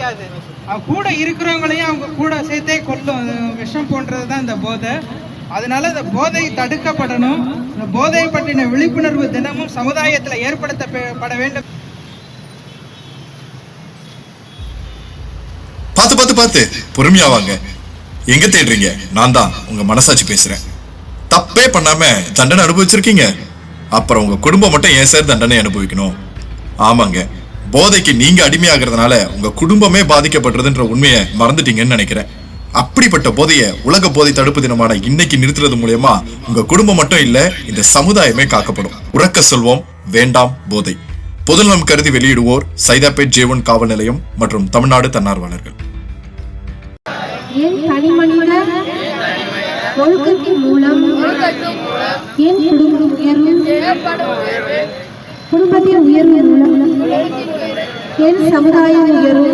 கிடைக்காது. அவங்க கூட இருக்கிறவங்களையும் அவங்க கூட சேர்த்தே கொல்லும். விஷம் போன்றது தான் இந்த போதை. அதனால இந்த போதை தடுக்கப்படணும். இந்த போதையை பற்றின விழிப்புணர்வு தினமும் சமுதாயத்தில் ஏற்படுத்தப்பட வேண்டும். பார்த்து பொறுமையா வாங்க. எங்க தேடுறீங்க? நான் தான் உங்க மனசாட்சி பேசுறேன். தப்பே பண்ணாம தண்டனை அனுபவிச்சிருக்கீங்க, அப்புறம் உங்க குடும்பம் மட்டும் ஏன் சார் தண்டனை அனுபவிக்கணும்? ஆமாங்க, போதைக்கு நீங்க அடிமையாகிறதுனால உங்க குடும்பமே பாதிக்கப்படுறதுன்ற உண்மையை மறந்துட்டீங்கன்னு நினைக்கிறேன். அப்படிப்பட்ட போதையை உலக போதை தடுப்பு தினமான இன்னைக்கு நிறுத்துறது மூலமா உங்க குடும்பம் மட்டும் இல்ல, இந்த சமுதாயமே காக்கப்படும். உறக்க சொல்வோம், வேண்டாம் போதை. பொதுநலம் கருதி வெளியிடுவோர் சைதாப்பேட் J1 காவல் நிலையம் மற்றும் தமிழ்நாடு தன்னார்வலர்கள். என் தனிமனித ஒழுக்கத்தின் மூலம் என் குடும்பத்தின் உயர்வு மூலம் என் சமுதாய உயர்வு